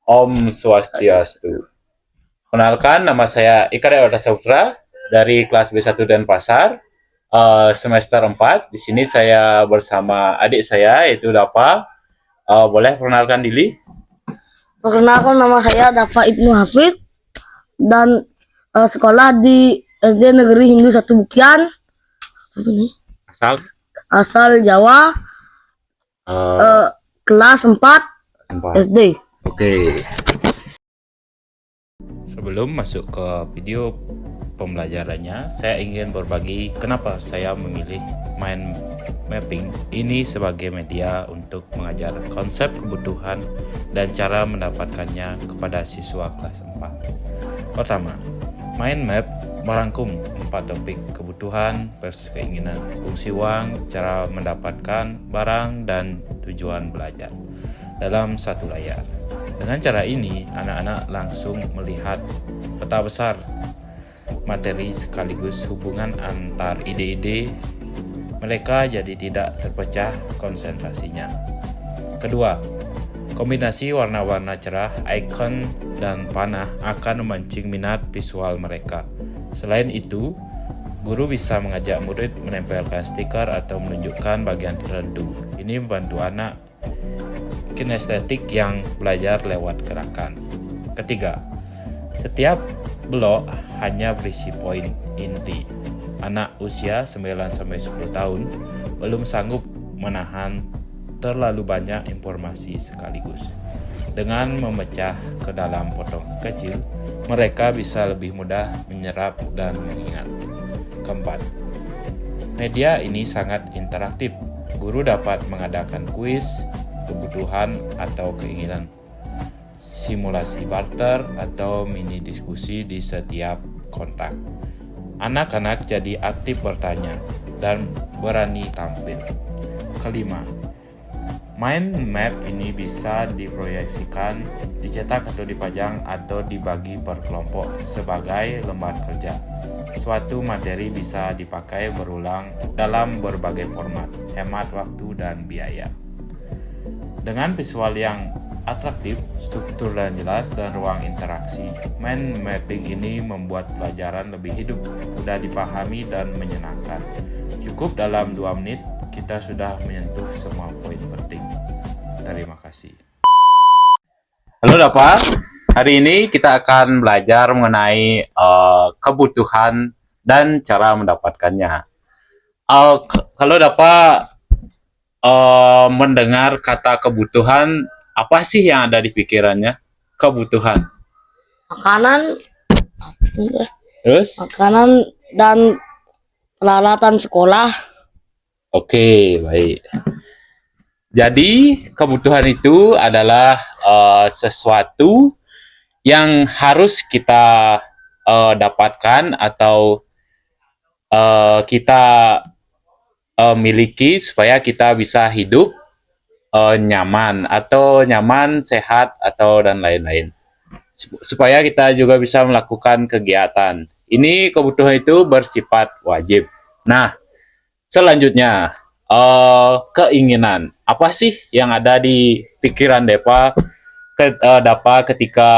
Om Swastiastu. Kenalkan, nama saya Ika Dewata Saputra dari kelas B1 Denpasar, semester 4. Di sini saya bersama adik saya, yaitu Dapa. Boleh perkenalkan diri? Perkenalkan, nama saya Dafa Ibnu Hafiz dan sekolah di SD Negeri Hindu 1 Bukian, Asal? asal Jawa, kelas 4 SD. Oke. Sebelum masuk ke video pembelajarannya, saya ingin berbagi kenapa saya memilih mind mapping ini sebagai media untuk mengajar konsep kebutuhan dan cara mendapatkannya kepada siswa kelas 4. Pertama, mind map merangkum 4 topik: kebutuhan versus keinginan, fungsi uang, cara mendapatkan barang, dan tujuan belajar dalam satu layar. Dengan cara ini, anak-anak langsung melihat peta besar materi sekaligus hubungan antar ide-ide mereka, jadi tidak terpecah konsentrasinya. Kedua, kombinasi warna-warna cerah, icon, dan panah akan memancing minat visual mereka. Selain itu, guru bisa mengajak murid menempelkan stiker atau menunjukkan bagian tertentu. Ini membantu anak kinestetik yang belajar lewat gerakan. Ketiga, setiap blok hanya berisi poin inti. Anak usia 9-10 tahun belum sanggup menahan terlalu banyak informasi sekaligus. Dengan memecah ke dalam potongan kecil, mereka bisa lebih mudah menyerap dan mengingat. Keempat, media ini sangat interaktif. Guru dapat mengadakan kuis, kebutuhan atau keinginan, simulasi barter, atau mini diskusi di setiap kontak. Anak-anak jadi aktif bertanya dan berani tampil. Kelima, mind map ini bisa diproyeksikan, dicetak atau dipajang atau dibagi per kelompok sebagai lembar kerja. Suatu materi bisa dipakai berulang dalam berbagai format, hemat waktu dan biaya. Dengan visual yang atraktif, struktur dan jelas, dan ruang interaksi, mind mapping ini membuat pelajaran lebih hidup, mudah dipahami, dan menyenangkan. Cukup dalam 2 menit, kita sudah menyentuh semua poin penting. Terima kasih. Halo Dapat, hari ini kita akan belajar mengenai kebutuhan dan cara mendapatkannya. Kalau Dapat mendengar kata kebutuhan, apa sih yang ada di pikirannya? Kebutuhan. Makanan, Terus? makanan dan peralatan sekolah. Oke, baik. Jadi, kebutuhan itu adalah sesuatu yang harus kita dapatkan atau kita miliki supaya kita bisa hidup nyaman, sehat, atau dan lain-lain. Supaya kita juga bisa melakukan kegiatan. Ini kebutuhan itu bersifat wajib. Nah, selanjutnya keinginan. Apa sih yang ada di pikiran Dapa ketika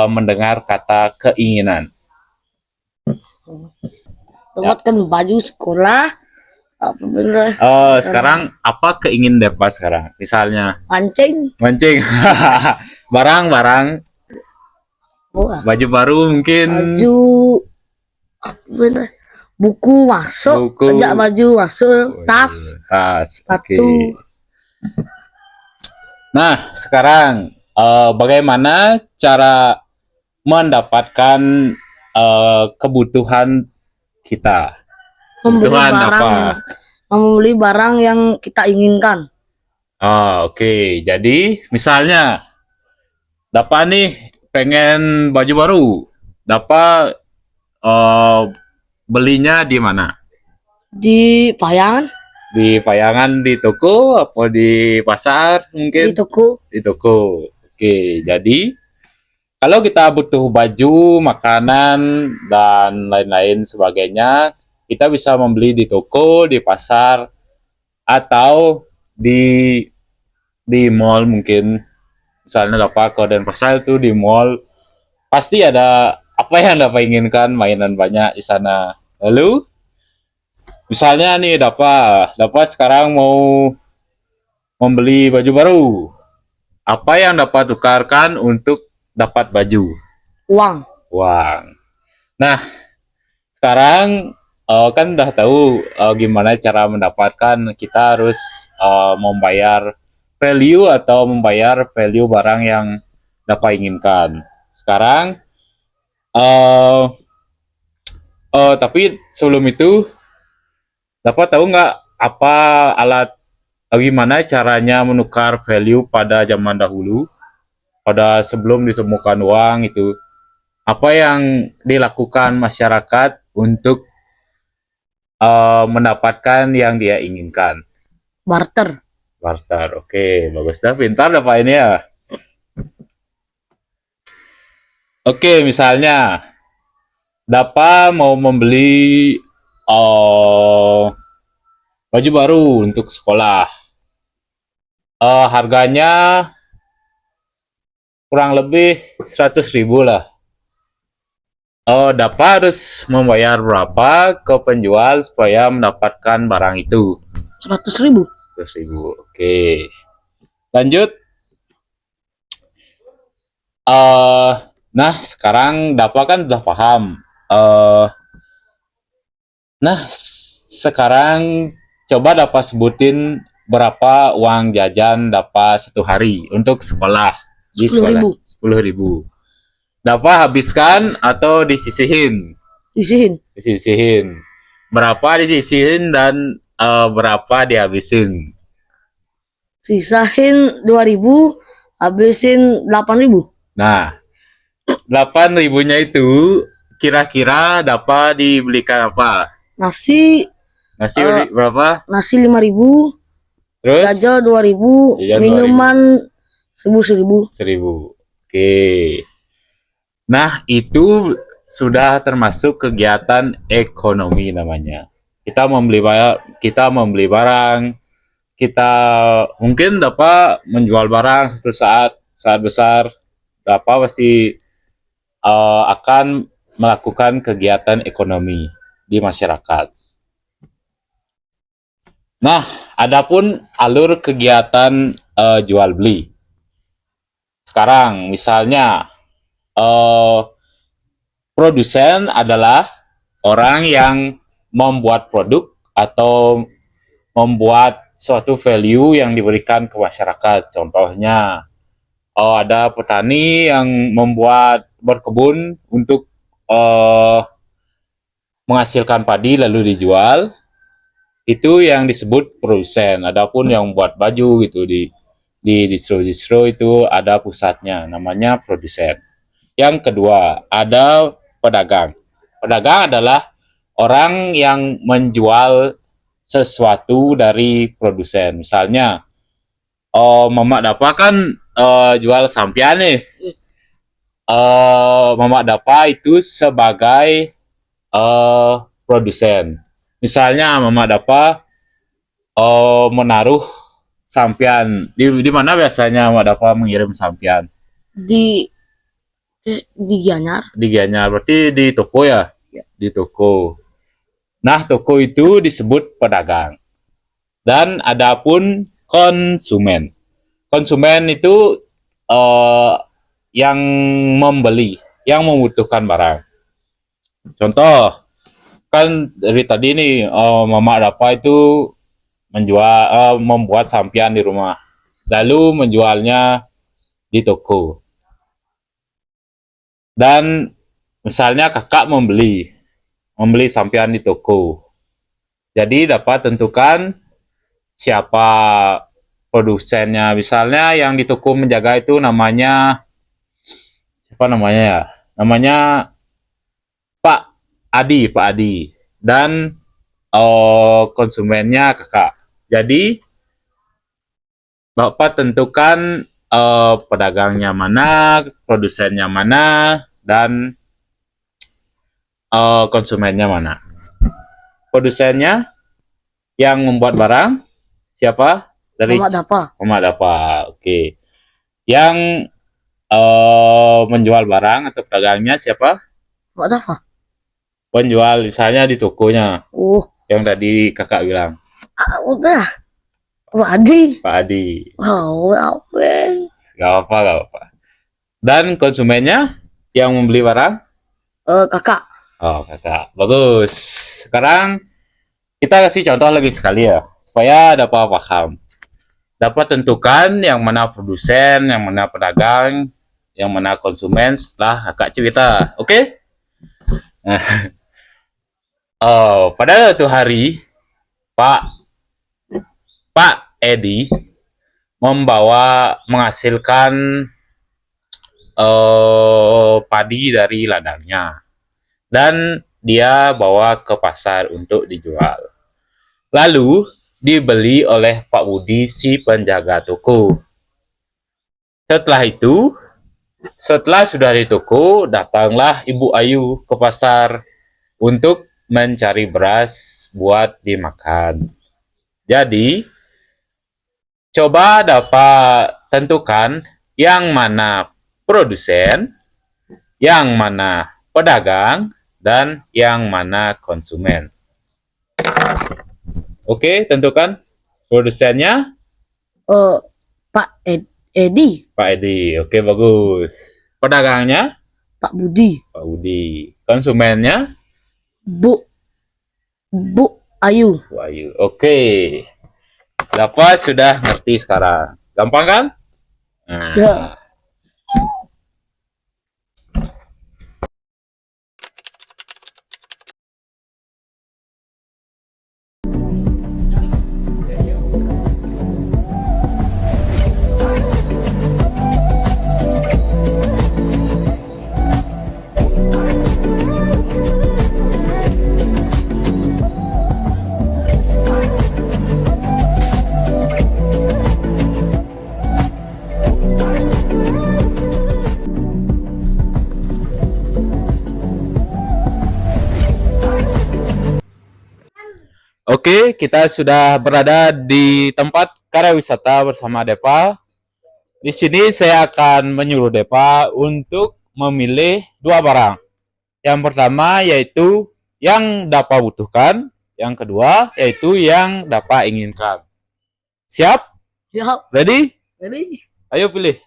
mendengar kata keinginan? Dapatkan baju sekolah, apa bener, Sekarang apa keingin Dapa sekarang? Misalnya mancing, barang-barang, baju baru mungkin, baju, apa bener, buku masuk, buku, ajak baju masuk, tas, Oke. sepatu. Nah, sekarang bagaimana cara mendapatkan kebutuhan kita? Membeli barang yang kita inginkan. Oke. Jadi misalnya Dapat nih pengen baju baru, Dapat belinya di mana? Di Payangan, Di Payangan, di toko, apa di pasar mungkin? di toko. Di toko. Oke, jadi kalau kita butuh baju, makanan, dan lain-lain sebagainya, kita bisa membeli di toko, di pasar, atau di mall mungkin. Misalnya dapat ke Denpasar itu di mall, pasti ada apa yang dapat inginkan, mainan banyak di sana. Lalu misalnya nih dapat sekarang mau membeli baju baru. Apa yang dapat tukarkan untuk dapat baju? Uang. Uang. Nah, sekarang kan udah tahu gimana cara mendapatkan, kita harus membayar value atau membayar value barang yang dapat inginkan. Sekarang uh, tapi sebelum itu dapat tahu nggak apa alat gimana caranya menukar value pada zaman dahulu, pada sebelum ditemukan uang itu, apa yang dilakukan masyarakat untuk mendapatkan yang dia inginkan? Barter. Barter. Oke, bagus dah, pintar dah Pak ini ya. Oke, misalnya dapat mau membeli baju baru untuk sekolah. Harganya kurang lebih 100.000 lah. Dapat harus membayar berapa ke penjual supaya mendapatkan barang itu? 100.000. 100.000. Oke. Lanjut. Nah, sekarang dapat kan udah paham. Nah, sekarang coba dapat sebutin berapa uang jajan dapat satu hari untuk sekolah di sekolah. 10.000. Dapat habiskan atau disisihin? Disisihin. Berapa disisihin dan berapa dihabisin? Sisahin 2.000, habisin 8.000. Nah, 8.000-nya itu kira-kira dapat dibelikan apa? Nasi Berapa? Nasi 5.000, Terus? jajan 2.000, minuman 1.000. 1.000. Oke. Nah, itu sudah termasuk kegiatan ekonomi namanya. Kita membeli barang, kita mungkin dapat menjual barang suatu saat besar, dapat pasti akan melakukan kegiatan ekonomi di masyarakat. Nah, adapun alur kegiatan jual beli. Sekarang misalnya produsen adalah orang yang membuat produk atau membuat suatu value yang diberikan ke masyarakat. Contohnya, ada petani yang berkebun untuk menghasilkan padi lalu dijual. Itu yang disebut produsen. Adapun yang buat baju gitu di distro itu ada pusatnya, namanya produsen. Yang kedua, ada pedagang. Pedagang adalah orang yang menjual sesuatu dari produsen. Misalnya, Mama Dapa kan jual sampian nih. Mama Dapa itu sebagai produsen. Misalnya Mama Dapa menaruh sampian. Di mana biasanya Mama Dapa mengirim sampian? Di Gianyar. Di Gianyar, berarti di toko ya? Ya. Di toko. Nah, toko itu disebut pedagang. Dan adapun konsumen. Konsumen itu yang membeli, yang membutuhkan barang. Contoh, kan dari tadi nih Mama Dapa itu membuat sampian di rumah, lalu menjualnya di toko. Dan misalnya kakak membeli sampian di toko, jadi dapat tentukan siapa produsennya. Misalnya yang di toko menjaga itu namanya siapa namanya ya? Namanya Pak Adi. Dan konsumennya kakak. Jadi Bapak tentukan pedagangnya mana, produsennya mana, dan konsumennya mana. Produsennya yang membuat barang siapa? Dari Mama Dapa. Mama Dapa. Oke. Yang menjual barang atau pedagangnya siapa? Nggak tahu apa. Penjual, misalnya di tokonya, Oh, yang tadi kakak bilang, udah. Wadi. Pak Adi. Oh, apa? Gak apa, gak apa. Dan konsumennya yang membeli barang? Kakak. Oh, kakak. Bagus. Sekarang kita kasih contoh lagi sekali ya, supaya dapat paham. Dapat tentukan yang mana produsen, yang mana pedagang, yang mana konsumen setelah kakak cerita. Oke? Okay? Nah, oh, pada suatu hari, Pak Pak Edi menghasilkan padi dari ladangnya dan dia bawa ke pasar untuk dijual. Lalu dibeli oleh Pak Budi si penjaga toko. Setelah itu, setelah sudah di toko, datanglah Ibu Ayu ke pasar untuk mencari beras buat dimakan. Jadi, coba dapat tentukan yang mana produsen, yang mana pedagang, dan yang mana konsumen. Oke, tentukan produsennya Eh, Pak Edi. Pak Edi. Oke, bagus. Pedagangnya Pak Budi. Pak Budi. Konsumennya Bu. Bu Ayu. Bu Ayu. Oke. Dapat sudah ngerti sekarang. Gampang kan? Nah. Ya. Oke, kita sudah berada di tempat karya wisata bersama Depa. Di sini saya akan menyuruh Depa untuk memilih dua barang. Yang pertama yaitu yang Depa butuhkan, yang kedua yaitu yang Depa inginkan. Siap? Ya. Ready? Jadi. Ayo pilih.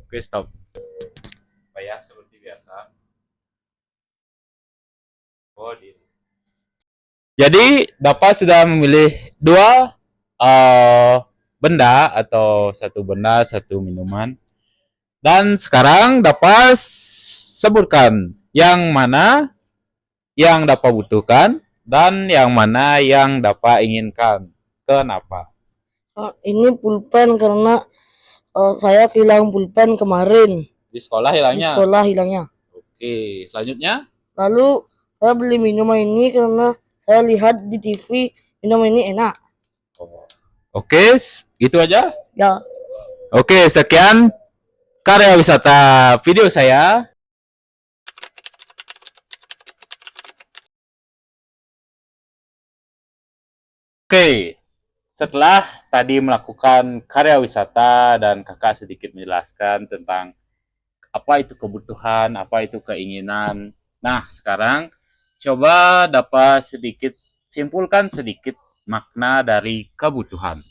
Oke, stop. Ya, seperti biasa. Oh, jadi, Bapak sudah memilih dua benda atau satu benda, satu minuman. Dan sekarang dapat sebutkan yang mana yang dapat butuhkan dan yang mana yang dapat inginkan. Kenapa? Ini pulpen karena saya kehilangan pulpen kemarin. Di sekolah Di hilangnya. sekolah hilangnya. Oke, selanjutnya. Lalu saya beli minuman ini karena saya lihat di TV minuman ini enak. Oke, gitu aja. Ya. Oke, sekian karya wisata video saya. Oke, setelah tadi melakukan karya wisata dan kakak sedikit menjelaskan tentang apa itu kebutuhan, apa itu keinginan. Nah, sekarang coba dapat sedikit simpulkan sedikit makna dari kebutuhan.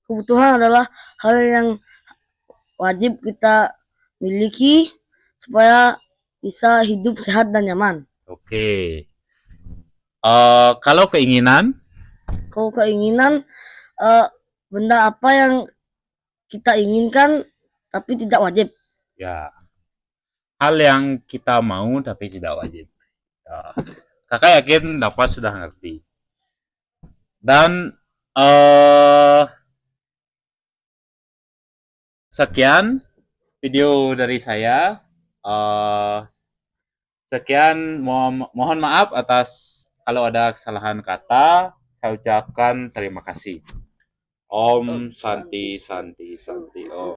Kebutuhan adalah hal yang wajib kita miliki supaya bisa hidup sehat dan nyaman. Oke. Kalau keinginan, Kalau keinginan benda apa yang kita inginkan tapi tidak wajib. ya hal yang kita mau tapi tidak wajib. Ya. Kakak yakin dapat sudah ngerti. Dan sekian video dari saya. Sekian, mohon maaf atas kalau ada kesalahan kata. Saya ucapkan terima kasih. Om Santi Santi Santi Om.